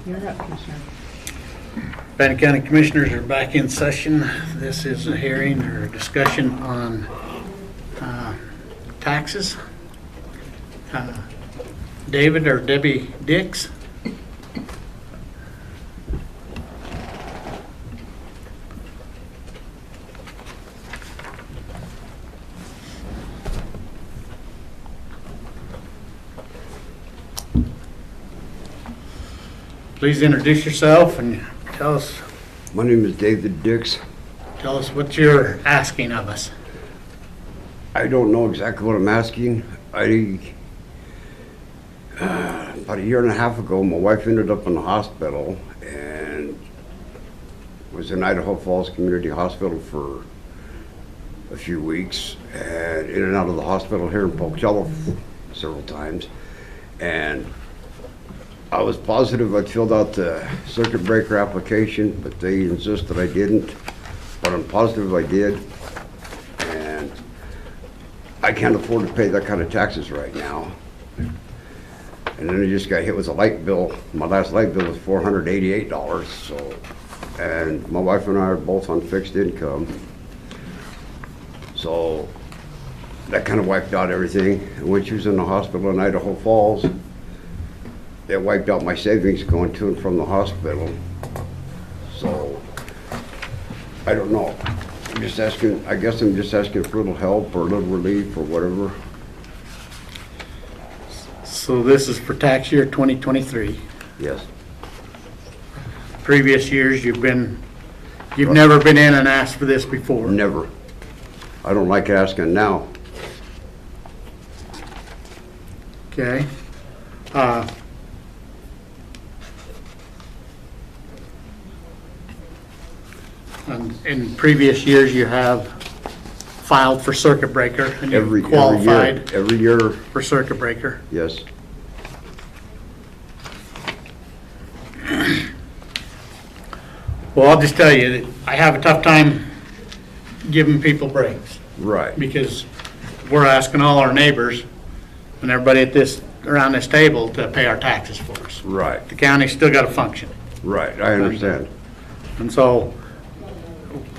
You're up, Commissioner. Bannock County Commissioners are back in session. This is a hearing or a discussion on taxes. David or Debbie Dix? Please introduce yourself and tell us My name is David Dix. what you're asking of us. I don't know exactly what I'm asking. About a year and a half ago, my wife ended up in the hospital and was in Idaho Falls Community Hospital for a few weeks, and in and out of the hospital here in Pocatello several times. And I was positive I'd filled out the circuit breaker application, but they insisted I didn't. But I'm positive I did. And I can't afford to pay that kind of taxes right now. And then I just got hit with a light bill. My last light bill was $488. So, and my wife and I are both on fixed income. So that kind of wiped out everything. And when she was in the hospital in Idaho Falls, it wiped out my savings going to and from the hospital. So, I don't know. I'm just asking, I guess I'm just asking for a little help or a little relief or whatever. So this is for tax year 2023. Yes, Previous years, you've never been in and asked for this before. never. I don't like asking now. Okay. In previous years, you have filed for circuit breaker and you've qualified Every year, for circuit breaker. yes. Well, I'll just tell you, that I have a tough time giving people breaks Right, because we're asking all our neighbors and everybody around this table to pay our taxes for us. right, The county's still got to function. right, I understand. And so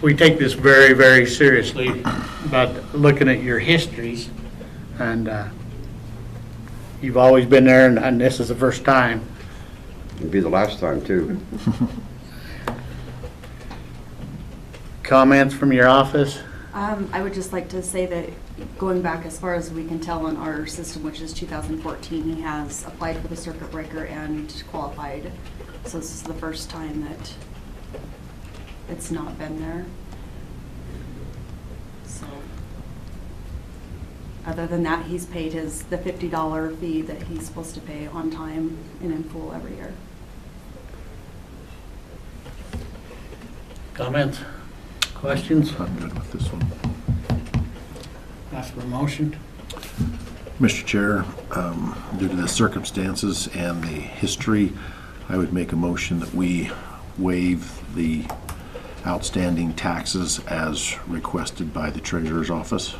we take this very, very seriously about looking at your histories. And you've always been there, and this is the first time. It'll be the last time too. Comments from your office? I would just like to say that going back as far as we can tell in our system, which is 2014, he has applied for the circuit breaker and qualified. So this is the first time that it's not been there. So, other than that, he's paid the $50 fee that he's supposed to pay on time and in full every year. Comments? Questions? I'm good with this one. Ask for a motion. Mr. Chair, due to the circumstances and the history, I would make a motion that we waive the outstanding taxes as requested by the Treasurer's Office,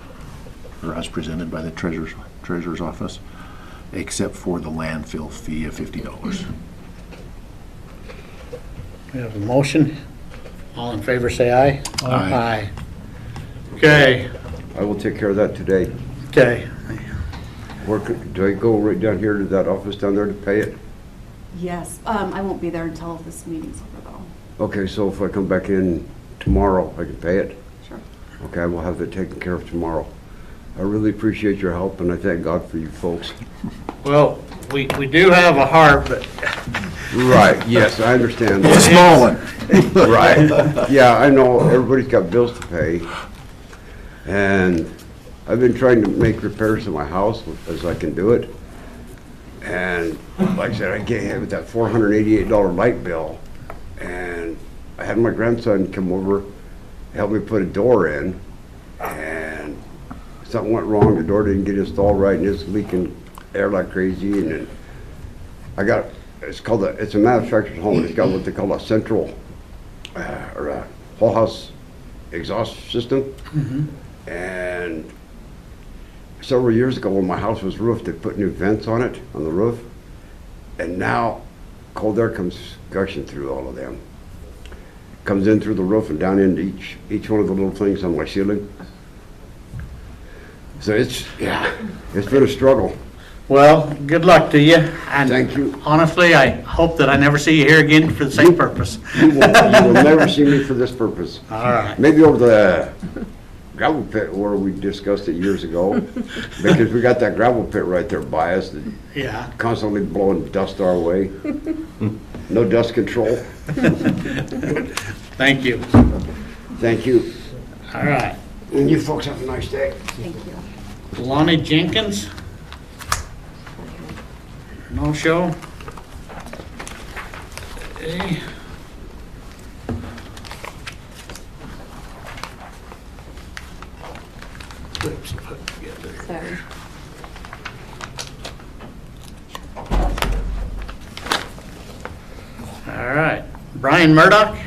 or as presented by the Treasurer's Office, except for the landfill fee of $50. We have a motion. All in favor, say aye. Aye. Okay, I will take care of that today. okay. Do I go right down here to that office down there to pay it? Yes, I won't be there until this meeting's over though. Okay, so if I come back in tomorrow, I can pay it? Sure. Okay, I will have that taken care of tomorrow. I really appreciate your help, and I thank God for you folks. Well, we do have a heart, but Right, yes, I understand. It's a small one. Right, yeah, I know, everybody's got bills to pay. And I've been trying to make repairs to my house as I can do it. And like I said, I get hit with that $488 light bill. And I had my grandson come over, help me put a door in. And something went wrong, the door didn't get installed right, and it's leaking air like crazy. And then I got, it's a manufactured home, it's got what they call a central, or a whole house exhaust system. And several years ago when my house was roofed, they put new vents on it, on the roof. And now cold air comes gushing through all of them. Comes in through the roof and down into each one of the little things on my ceiling. So it's been a struggle. Well, good luck to you. And Thank you. honestly, I hope that I never see you here again for the same purpose. You will never see me for this purpose. All right. Maybe over the gravel pit where we discussed it years ago, because we got that gravel pit right there by us, that Yeah. constantly blowing dust our way. No dust control. Thank you. Thank you. All right. And you folks have a nice day. Thank you. Lonnie Jenkins. No show. Okay. Clips put together. Sorry. All right. Brian Murdoch.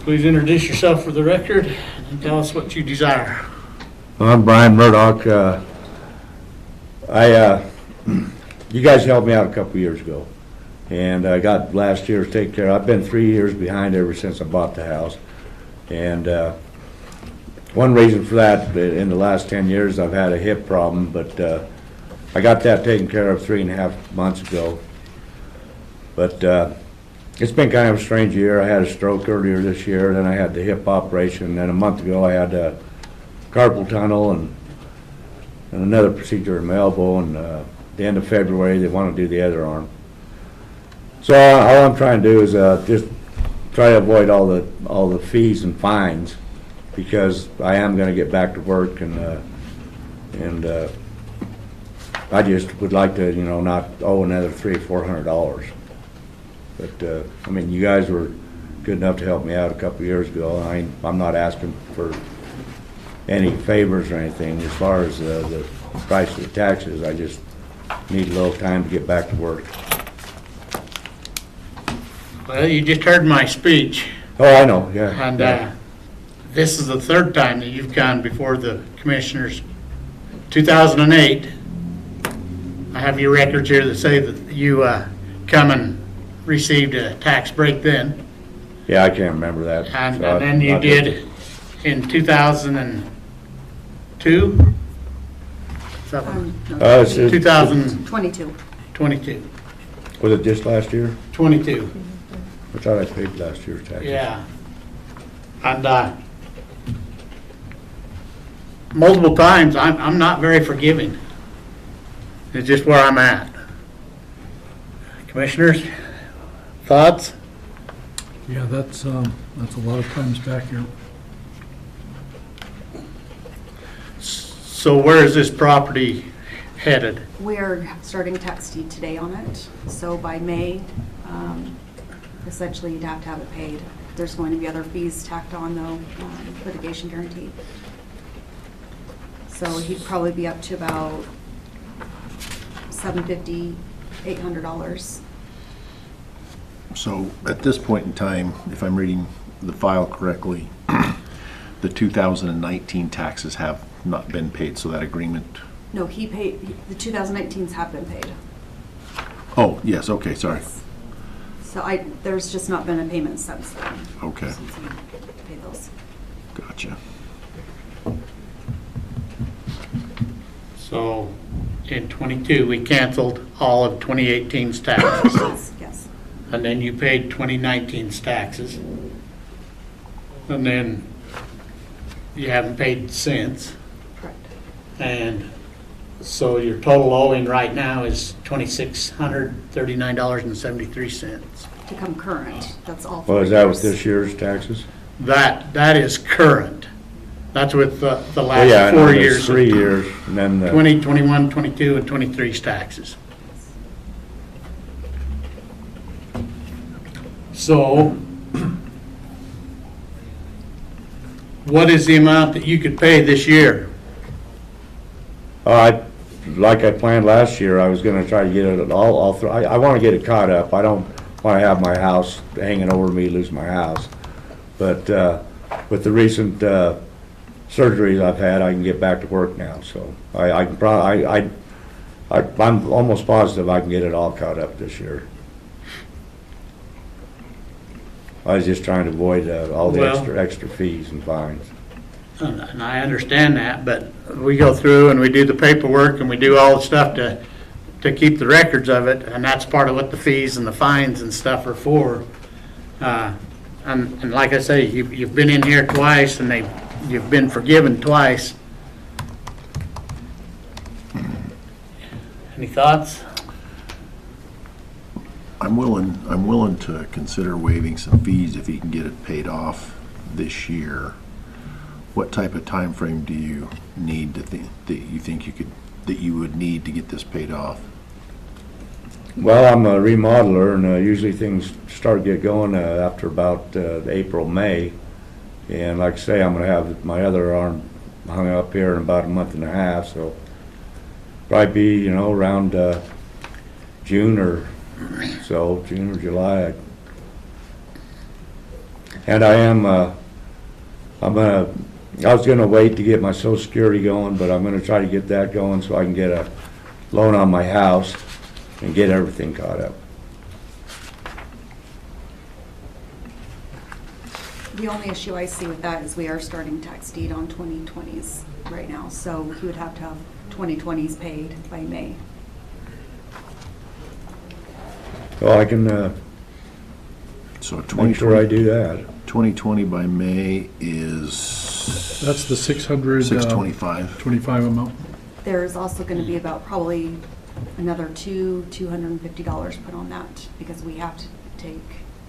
Please introduce yourself for the record and tell us what you desire. I'm Brian Murdoch. You guys helped me out a couple years ago, and I got last year's taken care of. I've been 3 years behind ever since I bought the house, and one reason for that, in the last 10 years, I've had a hip problem, but I got that taken care of 3.5 months ago. But it's been kind of a strange year. I had a stroke earlier this year, then I had the hip operation, then a month ago I had a carpal tunnel and another procedure in my elbow, and the end of February they want to do the other arm. So all I'm trying to do is just try to avoid all the fees and fines, because I am going to get back to work, and I just would like to, not owe another $300 or $400. But I mean, you guys were good enough to help me out a couple years ago. I'm not asking for any favors or anything as far as the price of the taxes. I just need a little time to get back to work. Well, you just heard my speech, Oh, I know, yeah. and this is the third time that you've gone before the commissioners. 2008, I have your records here that say that you come and received a tax break then, Yeah, I can't remember that. and So then you not- did in 2002? No, It's 2022. 22. Was it just last year? 22, I thought I paid last year's taxes. yeah. And multiple times, I'm not very forgiving. It's just where I'm at. Commissioners, thoughts? Yeah, that's a lot of times back here. So where is this property headed? We are starting tax deed today on it, so by May, essentially you'd have to have it paid. There's going to be other fees tacked on though, litigation guarantee. So he'd probably be up to about $750, $800. So at this point in time, if I'm reading the file correctly, the 2019 taxes have not been paid, so that agreement, No, he paid, the 2019s have been paid. oh, yes, okay, sorry. So there's just not been a payment since then. Okay. Since he paid those. Gotcha. So in 22, we canceled all of 2018's taxes. Yes. And then you paid 2019's taxes. And then you haven't paid since. Correct. And so your total owing right now is $2,639.73. To come current, that's all. Well, is 4 that with years. this year's taxes? That is current. That's with the Well, last yeah, I know 4 there's years. 3 years, and then the 20, 21, 22, and 23's taxes. So, what is the amount that you could pay this year? Like I planned last year, I was gonna try to get it all through. I wanna get it caught up. I don't wanna have my house hanging over me, lose my house. But, with the recent, surgeries I've had, I can get back to work now, so I can I'm almost positive I can get it all caught up this year. I was just trying to avoid all the Well- extra fees and fines. And I understand that, but we go through and we do the paperwork and we do all the stuff to keep the records of it, and that's part of what the fees and the fines and stuff are for. And like I say, you've been in here twice and you've been forgiven twice. Any thoughts? I'm willing to consider waiving some fees if he can get it paid off this year. What type of time frame do you need that you would need to get this paid off? Well, I'm a remodeler, and usually things start to get going after about April, May. And like I say, I'm gonna have my other arm hung up here in about a month and a half, so probably be, around June or so, June or July. And I was gonna wait to get my Social Security going, but I'm gonna try to get that going so I can get a loan on my house and get everything caught up. The only issue I see with that is we are starting tax deed on 2020s right now, so he would have to have 2020s paid by May. So I can So make sure I do that. 2020 by May is That's the 600. 625. 25 amount. There's also gonna be about probably another $250 put on that, because we have to take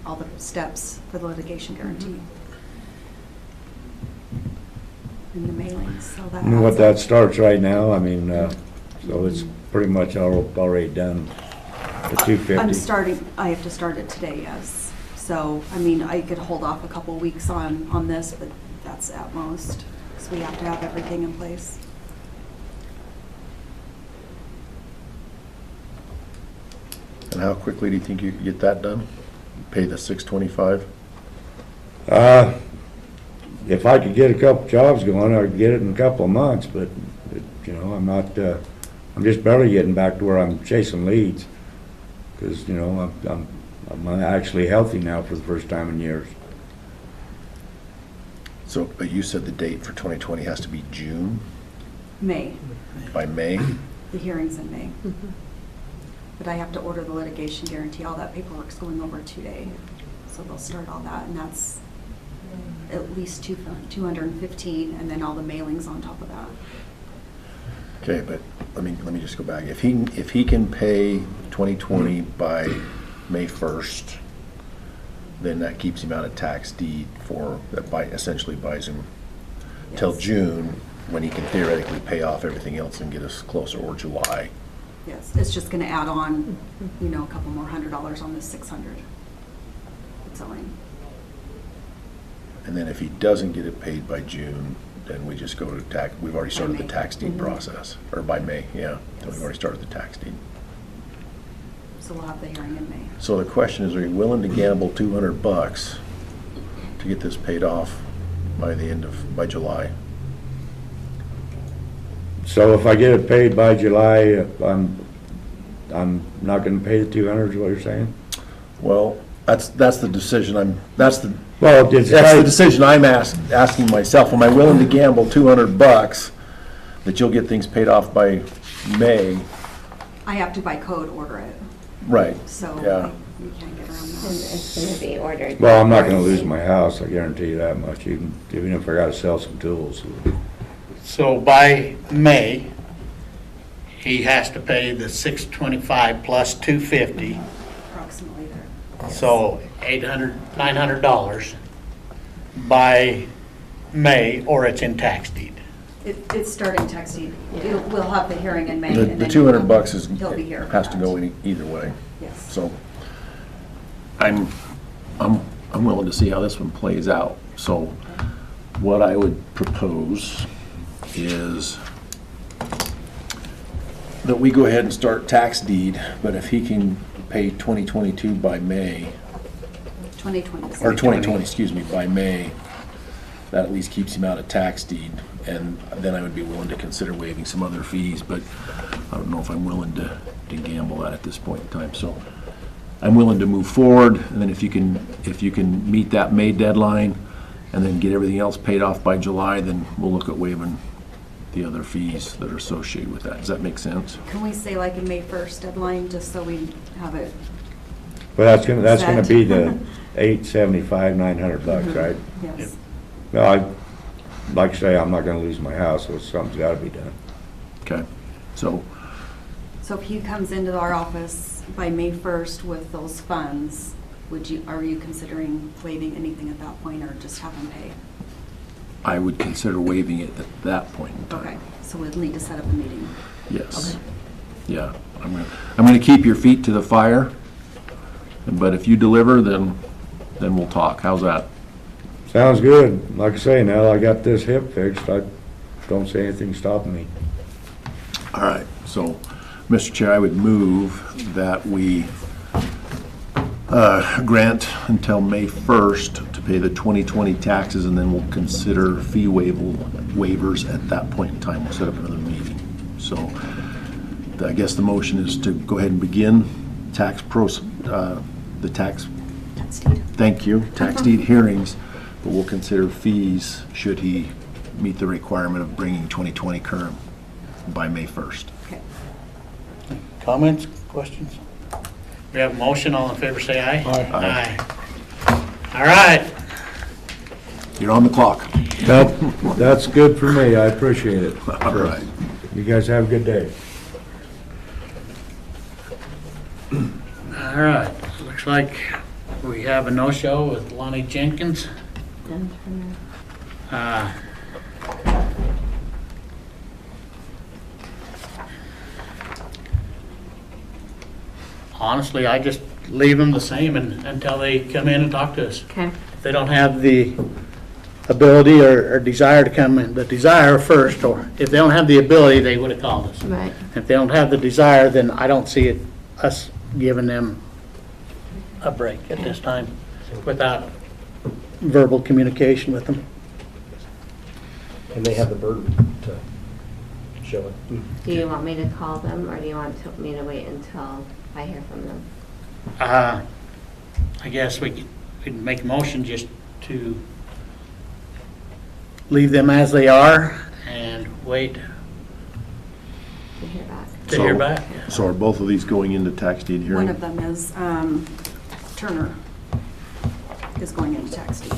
all the steps for the litigation guarantee. And the mailings, so that. And what adds that up. starts right now, I mean, so it's pretty much already done, the 250. I have to start it today, yes. So, I mean, I could hold off a couple weeks on this, but that's at most, because we have to have everything in place. And how quickly do you think you could get that done? Pay the 625? If I could get a couple jobs going, I could get it in a couple of months, but, I'm not, I'm just barely getting back to where I'm chasing leads. Because, I'm actually healthy now for the first time in years. So, but you said the date for 2020 has to be June, May, by May? the hearing's in May. But I have to order the litigation guarantee, all that paperwork's going over today. So they'll start all that, and that's at least 215, and then all the mailings on top of that. Okay, but let me just go back. If he can pay 2020 by May 1st, then that keeps him out of tax deed essentially buys him till Yes. June, when he can theoretically pay off everything else and get us closer, or July. Yes, it's just gonna add on, a couple more $100 on this 600. It's owing. And then if he doesn't get it paid by June, then we just go to tax, we've already started the May. tax deed Mhm. process, or by May, yeah. Then we've already started the tax deed. So we'll have the hearing in May. So the question is, are you willing to gamble $200 to get this paid off by July? So if I get it paid by July, I'm not gonna pay the 200, is what you're saying? Well, that's the decision Well, it's that's the decision I'm asking myself. Am I willing to gamble $200 that you'll get things paid off by May? I have to by code order it, Right. so Yeah. we can't get around And that. it's gonna be ordered. Well, I'm not gonna lose my house, I guarantee you that much, even if I gotta sell some tools. So by May, he has to pay the 625 plus 250, Approximately there. so $900 by May, or it's in tax deed. It's starting tax deed. We'll have the hearing in May. The and then $200 he'll be here. has to go in either way. Yes. So I'm willing to see how this one plays out. So what I would propose is that we go ahead and start tax deed, but if he can pay 2022 by May, 2020. or 2020, excuse me, by May, that at least keeps him out of tax deed. And then I would be willing to consider waiving some other fees, but I don't know if I'm willing to gamble that at this point in time. So I'm willing to move forward, and then if you can meet that May deadline and then get everything else paid off by July, then we'll look at waiving the other fees that are associated with that. Does that make sense? Can we say like a May 1st deadline, just so we have it? Well, that's gonna Set. be the $875, $900, right? Yes. No, like I say, I'm not gonna lose my house, so something's gotta be done. Okay, so So if he comes into our office by May 1st with those funds, are you considering waiving anything at that point, or just have him pay? I would consider waiving it at that point in time. Okay, so we'll need to set up a meeting. Yes. Okay. Yeah, I'm gonna keep your feet to the fire, but if you deliver, then we'll talk. How's that? Sounds good. Like I say, now I got this hip fixed, I don't see anything stopping me. All right, so, Mr. Chair, I would move that we grant until May 1st to pay the 2020 taxes, and then we'll consider fee waivers at that point in time. We'll set up another meeting. So I guess the motion is to go ahead and begin the tax, That's deed. thank you, tax deed hearings, but we'll consider fees should he meet the requirement of bringing 2020 current by May 1st. Okay. Comments, questions? We have a motion, all in favor say aye. Aye. Aye. All right, You're on the clock. Nope, that's good for me, I appreciate it. All right. You guys have a good day. all right. Looks like we have a no-show with Lonnie Jenkins. Uh, Honestly, I just leave them the same until they come in and talk to us. Okay. If they don't have the ability or desire to come in, the desire first, or if they don't have the ability, they would have called us. Right. If they don't have the desire, then I don't see us giving them a break at this time without verbal communication with them. And they have the burden to show it. Do you want me to call them, or do you want me to wait until I hear from them? I guess we could make a motion just to leave them as they are and wait To hear back. to hear back. So are both of these going into tax deed hearing? One of them is, Turner is going into tax deed.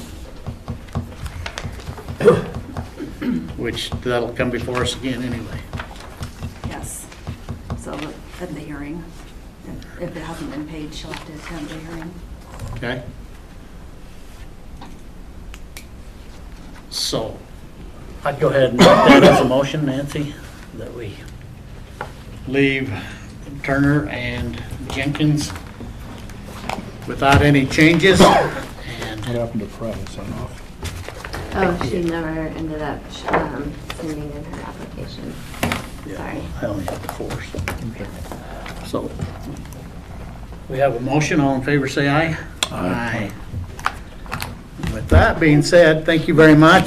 Which that'll come before us again anyway. Yes. So at the hearing, if it hasn't been paid, she'll have to attend the hearing. Okay? So, I'd go ahead and make that as a motion, Nancy, that we leave Turner and Jenkins without any changes. And What happened to Fred? Is that off? Oh, she never ended up sending in her application. Sorry. I only have the 4. So, we have a motion. All in favor, say aye. Aye. With that being said, thank you very much.